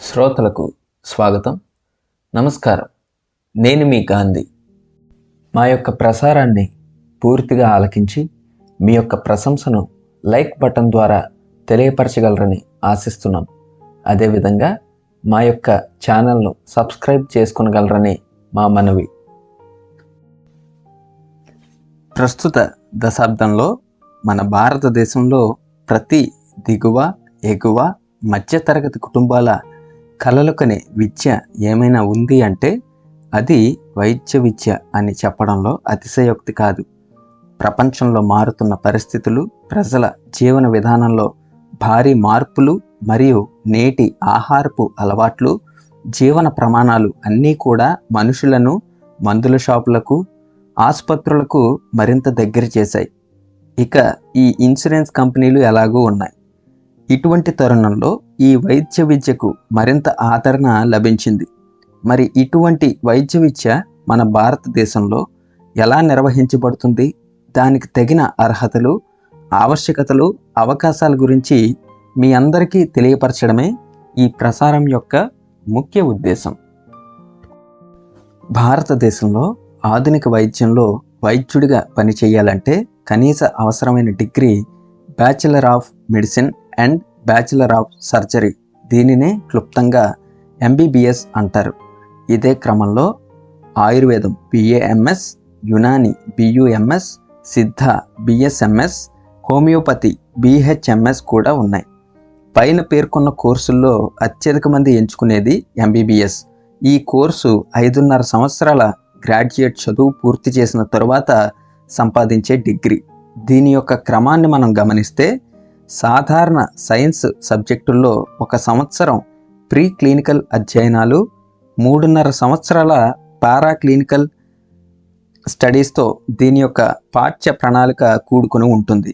శ్రోతలకు స్వాగతం. నమస్కారం. నేను మీ గాంధీ. మా యొక్క ప్రసారాన్ని పూర్తిగా ఆలకించి మీ యొక్క ప్రశంసను లైక్ బటన్ ద్వారా తెలియపరచగలరని ఆశిస్తున్నాం. అదేవిధంగా మా యొక్క ఛానల్ను సబ్స్క్రైబ్ చేసుకొనగలరని మా మనవి. ప్రస్తుత దశాబ్దంలో మన భారతదేశంలో ప్రతి దిగువ, ఎగువ, మధ్యతరగతి కుటుంబాల కలలు కనే విద్య ఏమైనా ఉంది అంటే అది వైద్య విద్య అని చెప్పడంలో అతిశయోక్తి కాదు. ప్రపంచంలో మారుతున్న పరిస్థితులు, ప్రజల జీవన విధానంలో భారీ మార్పులు మరియు నేటి ఆహారపు అలవాట్లు, జీవన ప్రమాణాలు అన్నీ కూడా మనుషులను మందుల షాపులకు, ఆసుపత్రులకు మరింత దగ్గర చేశాయి. ఇక ఈ ఇన్సూరెన్స్ కంపెనీలు ఎలాగూ ఉన్నాయి. ఇటువంటి తరుణంలో ఈ వైద్య విద్యకు మరింత ఆదరణ లభించింది. మరి ఇటువంటి వైద్య విద్య మన భారతదేశంలో ఎలా నిర్వహించబడుతుంది, దానికి తగిన అర్హతలు, ఆవశ్యకతలు, అవకాశాల గురించి మీ అందరికీ తెలియపరచడమే ఈ ప్రసారం యొక్క ముఖ్య ఉద్దేశం. భారతదేశంలో ఆధునిక వైద్యంలో వైద్యుడిగా పనిచేయాలంటే కనీస అవసరమైన degree bachelor of medicine and bachelor of surgery, దీనినే క్లుప్తంగా ఎంబీబీఎస్ అంటారు. ఇదే క్రమంలో ఆయుర్వేదం BAMS, యునాని BUMS, సిద్ధ BSMS, హోమియోపతి BHMS కూడా ఉన్నాయి. పైన పేర్కొన్న కోర్సుల్లో అత్యధిక మంది ఎంచుకునేది ఎంబీబీఎస్. ఈ కోర్సు 5.5 సంవత్సరాల గ్రాడ్యుయేట్ చదువు పూర్తి చేసిన తరువాత సంపాదించే డిగ్రీ. దీని యొక్క క్రమాన్ని మనం గమనిస్తే సాధారణ సైన్స్ సబ్జెక్టుల్లో 1 సంవత్సరం ప్రీ క్లినికల్ అధ్యయనాలు, 3.5 సంవత్సరాల పారాక్లినికల్ స్టడీస్తో దీని యొక్క పాఠ్య ప్రణాళిక కూడుకుని ఉంటుంది.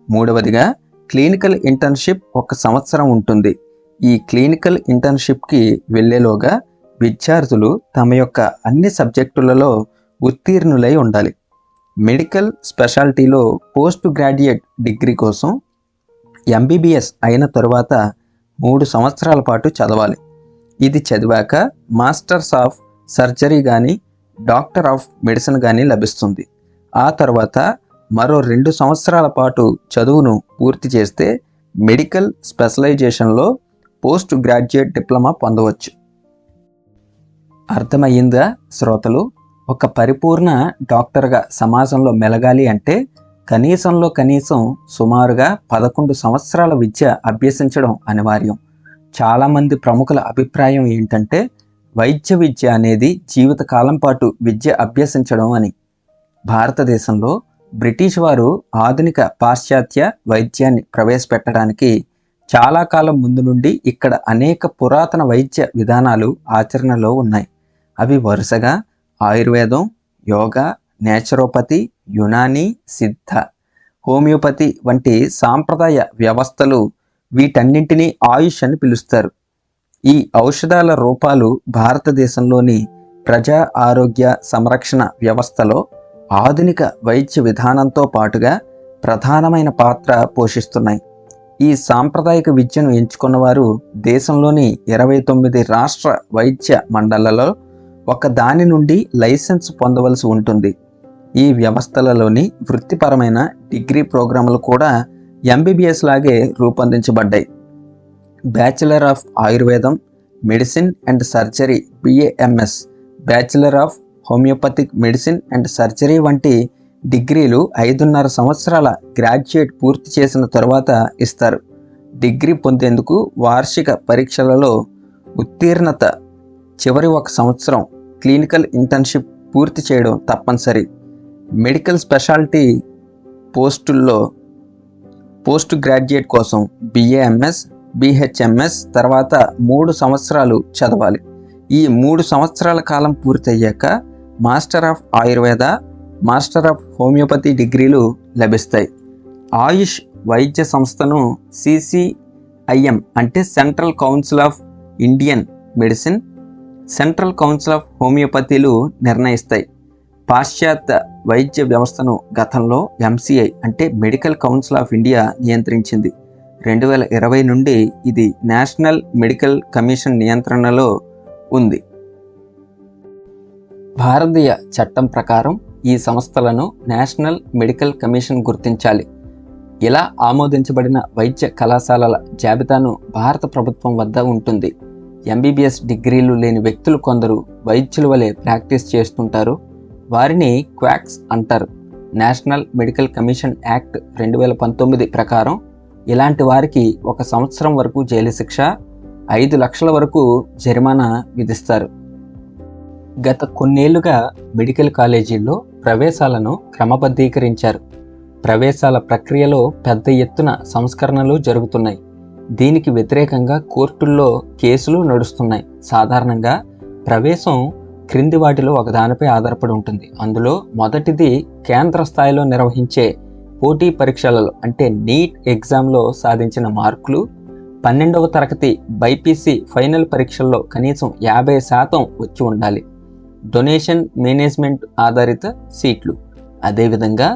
మూడవదిగా క్లినికల్ ఇంటర్న్షిప్ 1 సంవత్సరం ఉంటుంది. ఈ క్లినికల్ ఇంటర్న్షిప్కి వెళ్ళేలోగా విద్యార్థులు తమ యొక్క అన్ని సబ్జెక్టులలో ఉత్తీర్ణులై ఉండాలి. మెడికల్ స్పెషాలిటీలో పోస్ట్ గ్రాడ్యుయేట్ డిగ్రీ కోసం ఎంబీబీఎస్ అయిన తరువాత 3 సంవత్సరాల పాటు చదవాలి. ఇది చదివాక మాస్టర్స్ ఆఫ్ సర్జరీ కానీ, డాక్టర్ ఆఫ్ మెడిసిన్ కానీ లభిస్తుంది. ఆ తర్వాత మరో 2 సంవత్సరాల పాటు చదువును పూర్తి చేస్తే మెడికల్ స్పెషలైజేషన్లో పోస్ట్ గ్రాడ్యుయేట్ డిప్లొమా పొందవచ్చు. అర్థమయ్యిందా శ్రోతలు? ఒక పరిపూర్ణ డాక్టర్గా సమాజంలో మెలగాలి అంటే కనీసంలో కనీసం సుమారుగా 11 సంవత్సరాల విద్య అభ్యసించడం అనివార్యం. చాలామంది ప్రముఖుల అభిప్రాయం ఏంటంటే వైద్య విద్య అనేది జీవితకాలం పాటు విద్య అభ్యసించడం అని. భారతదేశంలో బ్రిటిష్ వారు ఆధునిక పాశ్చాత్య వైద్యాన్ని ప్రవేశపెట్టడానికి చాలా కాలం ముందు నుండి ఇక్కడ అనేక పురాతన వైద్య విధానాలు ఆచరణలో ఉన్నాయి. అవి వరుసగా ఆయుర్వేదం, యోగా, నేచురోపతి, యునాని, సిద్ధ, హోమియోపతి వంటి సాంప్రదాయ వ్యవస్థలు. వీటన్నింటినీ ఆయుష్ అని పిలుస్తారు. ఈ ఔషధాల రూపాలు భారతదేశంలోని ప్రజా ఆరోగ్య సంరక్షణ వ్యవస్థలో ఆధునిక వైద్య విధానంతో పాటుగా ప్రధానమైన పాత్ర పోషిస్తున్నాయి. ఈ సాంప్రదాయిక విద్యను ఎంచుకున్నవారు దేశంలోని 29 రాష్ట్ర వైద్య మండళ్లలో ఒక దాని నుండి లైసెన్స్ పొందవలసి ఉంటుంది. ఈ వ్యవస్థలలోని వృత్తిపరమైన డిగ్రీ ప్రోగ్రాములు కూడా ఎంబీబీఎస్ లాగే రూపొందించబడ్డాయి. బ్యాచిలర్ ఆఫ్ ఆయుర్వేదం, medicine and surgery BAMS, bachelor of homeopathic medicine and surgery వంటి డిగ్రీలు 5.5 సంవత్సరాల గ్రాడ్యుయేట్ పూర్తి చేసిన తరువాత ఇస్తారు. డిగ్రీ పొందేందుకు వార్షిక పరీక్షలలో ఉత్తీర్ణత, చివరి 1 సంవత్సరం క్లినికల్ ఇంటర్న్షిప్ పూర్తి చేయడం తప్పనిసరి. మెడికల్ స్పెషాలిటీ పోస్టుల్లో పోస్ట్ గ్రాడ్యుయేట్ కోసం BAMS, BHMS తర్వాత 3 సంవత్సరాలు చదవాలి. ఈ 3 సంవత్సరాల కాలం పూర్తయ్యాక master of Ayurveda, master of homeopathy డిగ్రీలు లభిస్తాయి. ఆయుష్ వైద్య సంస్థను CCIM అంటే central council of Indian medicine, central council of హోమియోపతిలు నిర్ణయిస్తాయి. పాశ్చాత్య వైద్య వ్యవస్థను గతంలో MCI అంటే మెడికల్ కౌన్సిల్ ఆఫ్ ఇండియా నియంత్రించింది. 2020 నుండి ఇది నేషనల్ మెడికల్ కమిషన్ నియంత్రణలో ఉంది. భారతీయ చట్టం ప్రకారం ఈ సంస్థలను నేషనల్ మెడికల్ కమిషన్ గుర్తించాలి. ఇలా ఆమోదించబడిన వైద్య కళాశాలల జాబితాను భారత ప్రభుత్వం వద్ద ఉంటుంది. ఎంబీబీఎస్ డిగ్రీలు లేని వ్యక్తులు కొందరు వైద్యుల వలె ప్రాక్టీస్ చేస్తుంటారు. వారిని క్వాక్స్ అంటారు. నేషనల్ మెడికల్ కమిషన్ యాక్ట్ 2019 ప్రకారం ఇలాంటి వారికి 1 సంవత్సరం వరకు జైలు శిక్ష, 5 లక్షల వరకు జరిమానా విధిస్తారు. గత కొన్నేళ్లుగా మెడికల్ కాలేజీల్లో ప్రవేశాలను క్రమబద్ధీకరించారు. ప్రవేశాల ప్రక్రియలో పెద్ద ఎత్తున సంస్కరణలు జరుగుతున్నాయి. దీనికి వ్యతిరేకంగా కోర్టుల్లో కేసులు నడుస్తున్నాయి. సాధారణంగా ప్రవేశం క్రింది వాటిలో ఒకదానిపై ఆధారపడి ఉంటుంది. అందులో మొదటిది కేంద్ర స్థాయిలో నిర్వహించే పోటీ పరీక్షలలో అంటే నీట్ ఎగ్జామ్లో సాధించిన మార్కులు. 12వ తరగతి బైపీసీ ఫైనల్ పరీక్షల్లో కనీసం 50% వచ్చి ఉండాలి. డొనేషన్ మేనేజ్మెంట్ ఆధారిత సీట్లు. అదేవిధంగా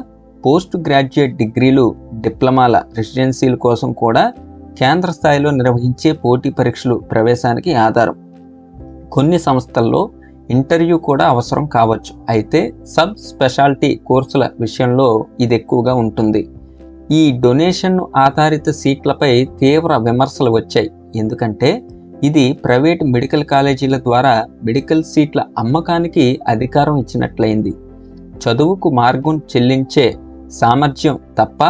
పోస్ట్ గ్రాడ్యుయేట్ డిగ్రీలు, డిప్లొమాల రెసిడెన్సీల కోసం కూడా కేంద్ర స్థాయిలో నిర్వహించే పోటీ పరీక్షలు ప్రవేశానికి ఆధారం. కొన్ని సంస్థల్లో ఇంటర్వ్యూ కూడా అవసరం కావచ్చు. అయితే సబ్ స్పెషాలిటీ కోర్సుల విషయంలో ఇది ఎక్కువగా ఉంటుంది. ఈ డొనేషన్ ఆధారిత సీట్లపై తీవ్ర విమర్శలు వచ్చాయి. ఎందుకంటే ఇది ప్రైవేట్ మెడికల్ కాలేజీల ద్వారా మెడికల్ సీట్ల అమ్మకానికి అధికారం ఇచ్చినట్లయింది. చదువుకు మార్గం చెల్లించే సామర్థ్యం తప్ప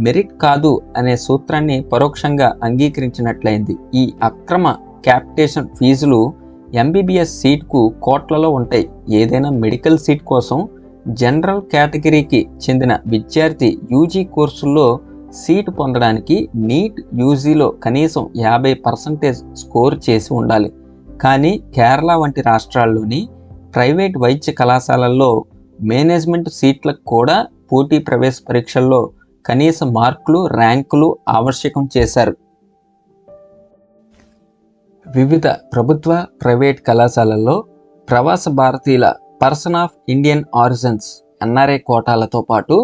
మెరిట్ కాదు అనే సూత్రాన్ని పరోక్షంగా అంగీకరించినట్లయింది. ఈ అక్రమ క్యాపిటేషన్ ఫీజులు ఎంబీబీఎస్ సీట్కు కోట్లలో ఉంటాయి. ఏదైనా మెడికల్ సీట్ కోసం జనరల్ కేటగిరీకి చెందిన విద్యార్థి యూజీ కోర్సుల్లో సీటు పొందడానికి నీట్ యూజీలో కనీసం 50% స్కోర్ చేసి ఉండాలి. కానీ కేరళ వంటి రాష్ట్రాల్లోని ప్రైవేట్ వైద్య కళాశాలల్లో మేనేజ్మెంట్ సీట్లకు కూడా పోటీ ప్రవేశ పరీక్షల్లో కనీస మార్కులు, ర్యాంకులు ఆవశ్యకం చేశారు. వివిధ ప్రభుత్వ, ప్రైవేట్ కళాశాలల్లో ప్రవాస భారతీయుల person of Indian origins NRI కోటాలతో పాటు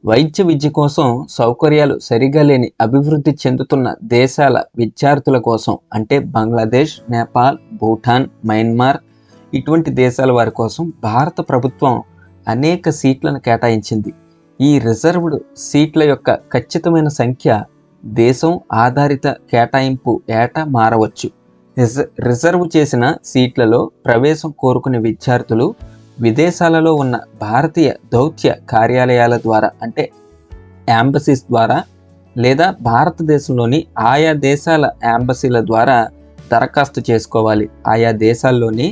వైద్య విద్య కోసం సౌకర్యాలు సరిగా లేని అభివృద్ధి చెందుతున్న దేశాల విద్యార్థుల కోసం అంటే బంగ్లాదేశ్, నేపాల్, భూటాన్, మయన్మార్ ఇటువంటి దేశాల వారి కోసం భారత ప్రభుత్వం అనేక సీట్లను కేటాయించింది. ఈ రిజర్వ్డ్ సీట్ల యొక్క ఖచ్చితమైన సంఖ్య దేశం ఆధారిత కేటాయింపు ఏటా మారవచ్చు. రిజర్వ్ చేసిన సీట్లలో ప్రవేశం కోరుకునే విద్యార్థులు విదేశాలలో ఉన్న భారతీయ దౌత్య కార్యాలయాల ద్వారా అంటే యాంబసీస్ ద్వారా లేదా భారతదేశంలోని ఆయా దేశాల యాంబసీల ద్వారా దరఖాస్తు చేసుకోవాలి. ఆయా దేశాల్లోని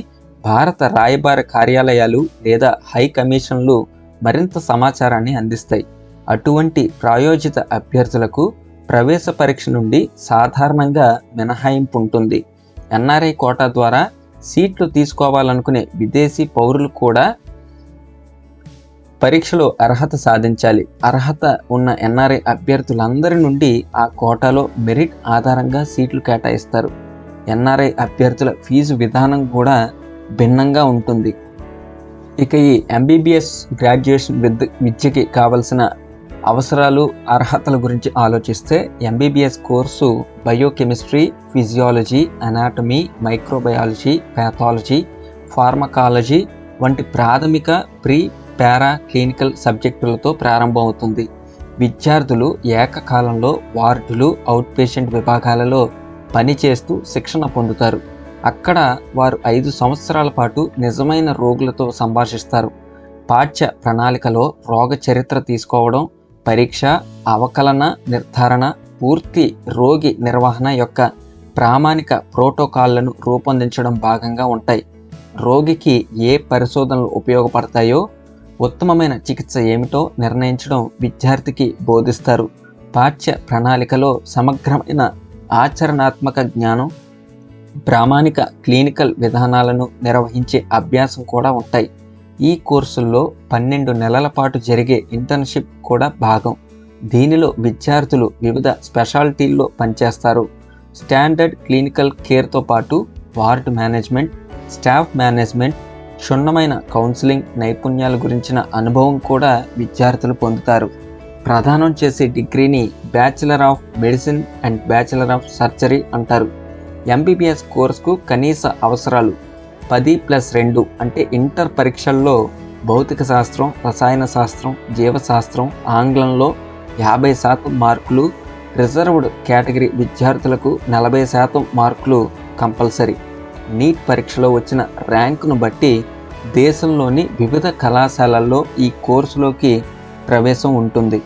భారత రాయబార కార్యాలయాలు లేదా హై కమిషన్లు మరింత సమాచారాన్ని అందిస్తాయి. అటువంటి ప్రాయోజిత అభ్యర్థులకు ప్రవేశ పరీక్ష నుండి సాధారణంగా మినహాయింపు ఉంటుంది. ఎన్ఆర్ఐ కోటా ద్వారా సీట్లు తీసుకోవాలనుకునే విదేశీ పౌరులు కూడా పరీక్షలో అర్హత సాధించాలి. అర్హత ఉన్న ఎన్ఆర్ఐ అభ్యర్థులందరి నుండి ఆ కోటాలో మెరిట్ ఆధారంగా సీట్లు కేటాయిస్తారు. ఎన్ఆర్ఐ అభ్యర్థుల ఫీజు విధానం కూడా భిన్నంగా ఉంటుంది. ఇక ఈ ఎంబీబీఎస్ గ్రాడ్యుయేషన్ విద్యకి కావలసిన అవసరాలు, అర్హతల గురించి ఆలోచిస్తే MBBS course biochemistry, physiology, anatomy, microbiology, pathology, pharmacology వంటి ప్రాథమిక పారా క్లినికల్ సబ్జెక్టులతో ప్రారంభమవుతుంది. విద్యార్థులు ఏకకాలంలో వార్డులు, అవుట్ పేషెంట్ విభాగాలలో పనిచేస్తూ శిక్షణ పొందుతారు. అక్కడ వారు 5 సంవత్సరాల పాటు నిజమైన రోగులతో సంభాషిస్తారు. పాఠ్య ప్రణాళికలో రోగ చరిత్ర తీసుకోవడం, పరీక్ష, అవకలన నిర్ధారణ, పూర్తి రోగి నిర్వహణ యొక్క ప్రామాణిక ప్రోటోకాల్లను రూపొందించడం భాగంగా ఉంటాయి. రోగికి ఏ పరిశోధనలు ఉపయోగపడతాయో, ఉత్తమమైన చికిత్స ఏమిటో నిర్ణయించడం విద్యార్థికి బోధిస్తారు. పాఠ్య ప్రణాళికలో సమగ్రమైన ఆచరణాత్మక జ్ఞానం, ప్రామాణిక క్లినికల్ విధానాలను నిర్వహించే అభ్యాసం కూడా ఉంటాయి. ఈ కోర్సుల్లో 12 నెలల పాటు జరిగే ఇంటర్న్షిప్ కూడా భాగం. దీనిలో విద్యార్థులు వివిధ స్పెషాలిటీల్లో పనిచేస్తారు. స్టాండర్డ్ క్లినికల్ కేర్తో పాటు వార్డ్ మేనేజ్మెంట్, స్టాఫ్ మేనేజ్మెంట్, క్షుణ్ణమైన కౌన్సిలింగ్ నైపుణ్యాల గురించిన అనుభవం కూడా విద్యార్థులు పొందుతారు. ప్రదానం చేసే డిగ్రీని bachelor of medicine and bachelor of surgery అంటారు. ఎంబీబీఎస్ కోర్సుకు కనీస అవసరాలు 10+2 అంటే ఇంటర్ పరీక్షల్లో భౌతిక శాస్త్రం, రసాయన శాస్త్రం, జీవశాస్త్రం, ఆంగ్లంలో 50% మార్కులు, రిజర్వ్డ్ కేటగిరీ విద్యార్థులకు 40% మార్కులు కంపల్సరీ. నీట్ పరీక్షలో వచ్చిన ర్యాంకును బట్టి దేశంలోని వివిధ కళాశాలల్లో ఈ కోర్సులోకి ప్రవేశం ఉంటుంది.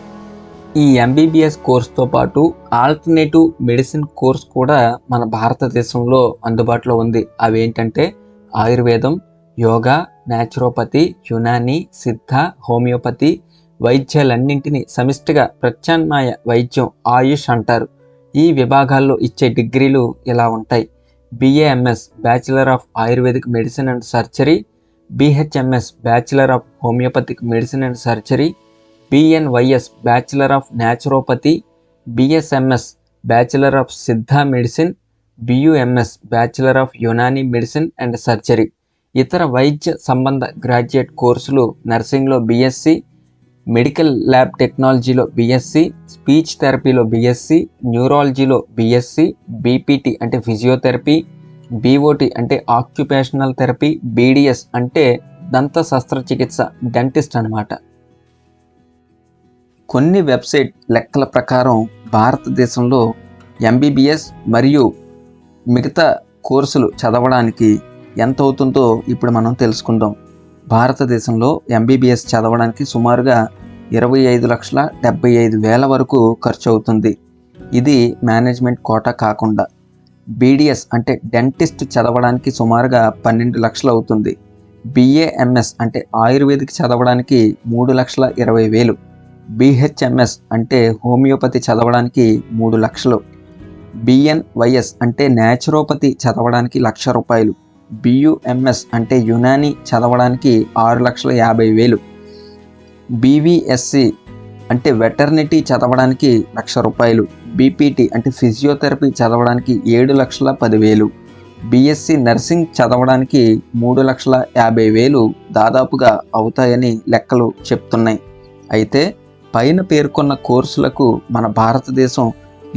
ఈ ఎంబీబీఎస్ కోర్సుతో పాటు ఆల్టర్నేటివ్ మెడిసిన్ కోర్స్ కూడా మన భారతదేశంలో అందుబాటులో ఉంది. అవి ఏంటంటే ఆయుర్వేదం, యోగా, న్యాచురోపతి, యునాని, సిద్ధ, హోమియోపతి వైద్యాలన్నింటినీ సమిష్టిగా ప్రత్యామ్నాయ వైద్యం ఆయుష్ అంటారు. ఈ విభాగాల్లో ఇచ్చే డిగ్రీలు ఇలా ఉంటాయి: BAMS bachelor of Ayurvedic medicine and surgery, BHMS bachelor of homeopathic medicine and surgery, BNYS bachelor of naturopathy, BSMS bachelor of Siddha medicine, BUMS bachelor of Unani medicine and surgery. ఇతర వైద్య సంబంధ గ్రాడ్యుయేట్ కోర్సులు నర్సింగ్లో BSc, మెడికల్ ల్యాబ్ టెక్నాలజీలో BSc, speech థెరపీలో BSc, న్యూరాలజీలో BSc, BPT అంటే physiotherapy, BOT అంటే occupational therapy, BDS అంటే దంత శస్త్రచికిత్స, డెంటిస్ట్ అన్నమాట. కొన్ని వెబ్సైట్ లెక్కల ప్రకారం భారతదేశంలో ఎంబీబీఎస్ మరియు మిగతా కోర్సులు చదవడానికి ఎంత అవుతుందో ఇప్పుడు మనం తెలుసుకుందాం. భారతదేశంలో ఎంబీబీఎస్ చదవడానికి సుమారుగా 25,75,000 వరకు ఖర్చు అవుతుంది. ఇది మేనేజ్మెంట్ కోటా కాకుండా. BDS అంటే డెంటిస్ట్ చదవడానికి సుమారుగా 12 లక్షలు అవుతుంది. BAMS అంటే ఆయుర్వేదిక్ చదవడానికి 3,20,000. BHMS అంటే హోమియోపతి చదవడానికి 3 లక్షలు. BNYS అంటే న్యాచురోపతి చదవడానికి ₹1,00,000. BUMS అంటే యునాని చదవడానికి 6,50,000. BVSC అంటే వెటర్నిటీ చదవడానికి ₹1,00,000. BPT అంటే ఫిజియోథెరపీ చదవడానికి 7,10,000. BSc నర్సింగ్ చదవడానికి 3,50,000 దాదాపుగా అవుతాయని లెక్కలు చెప్తున్నాయి. అయితే పైన పేర్కొన్న కోర్సులకు మన భారతదేశం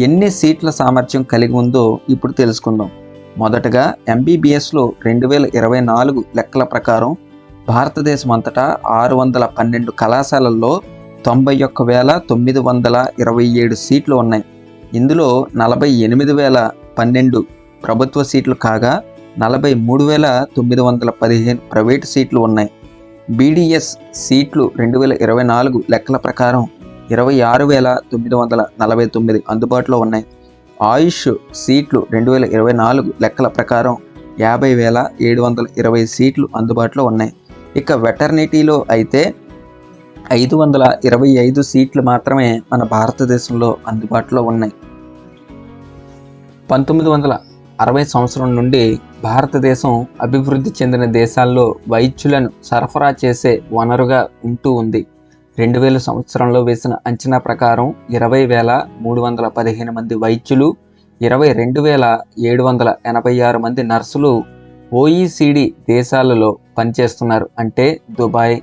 ఎన్ని సీట్ల సామర్థ్యం కలిగి ఉందో ఇప్పుడు తెలుసుకుందాం. మొదటగా ఎంబీబీఎస్లో 2024 లెక్కల ప్రకారం భారతదేశం అంతటా 612 కళాశాలల్లో 91,927 సీట్లు ఉన్నాయి. ఇందులో 48,012 ప్రభుత్వ సీట్లు కాగా 43,915 ప్రైవేటు సీట్లు ఉన్నాయి. BDS సీట్లు 2024 లెక్కల ప్రకారం 26,949 అందుబాటులో ఉన్నాయి. ఆయుష్ సీట్లు 2024 లెక్కల ప్రకారం 50,720 సీట్లు అందుబాటులో ఉన్నాయి. ఇక వెటర్నిటీలో అయితే 525 సీట్లు మాత్రమే మన భారతదేశంలో అందుబాటులో ఉన్నాయి. 1960 సంవత్సరం నుండి భారతదేశం అభివృద్ధి చెందిన దేశాల్లో వైద్యులను సరఫరా చేసే వనరుగా ఉంటూ ఉంది. 2000 సంవత్సరంలో వేసిన అంచనా ప్రకారం 20,315 మంది వైద్యులు, 22,786 మంది నర్సులు OECD దేశాలలో పనిచేస్తున్నారు. అంటే దుబాయ్,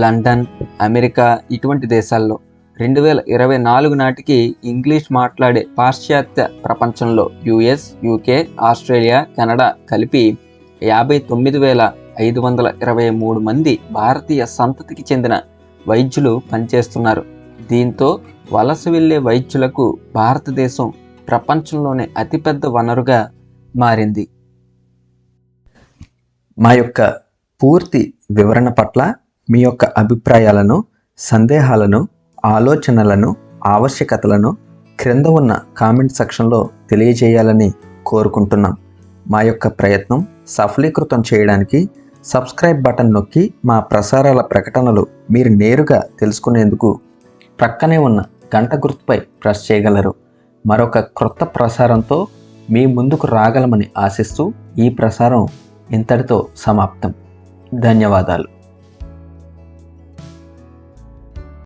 లండన్, అమెరికా ఇటువంటి దేశాల్లో. 2024 నాటికి ఇంగ్లీష్ మాట్లాడే పాశ్చాత్య ప్రపంచంలో US, UK, ఆస్ట్రేలియా, కెనడా కలిపి 59,523 మంది భారతీయ సంతతికి చెందిన వైద్యులు పనిచేస్తున్నారు. దీంతో వలస వెళ్లే వైద్యులకు భారతదేశం ప్రపంచంలోనే అతిపెద్ద వనరుగా మారింది. మా యొక్క పూర్తి వివరణ పట్ల మీ యొక్క అభిప్రాయాలను, సందేహాలను, ఆలోచనలను, ఆవశ్యకతలను క్రింద ఉన్న కామెంట్ సెక్షన్లో తెలియజేయాలని కోరుకుంటున్నాం. మా యొక్క ప్రయత్నం సఫలీకృతం చేయడానికి సబ్స్క్రైబ్ బటన్ నొక్కి మా ప్రసారాల ప్రకటనలు మీరు నేరుగా తెలుసుకునేందుకు ప్రక్కనే ఉన్న గంట గుర్తుపై ప్రెస్ చేయగలరు. మరొక క్రొత్త ప్రసారంతో మీ ముందుకు రాగలమని ఆశిస్తూ ఈ ప్రసారం ఇంతటితో సమాప్తం. ధన్యవాదాలు.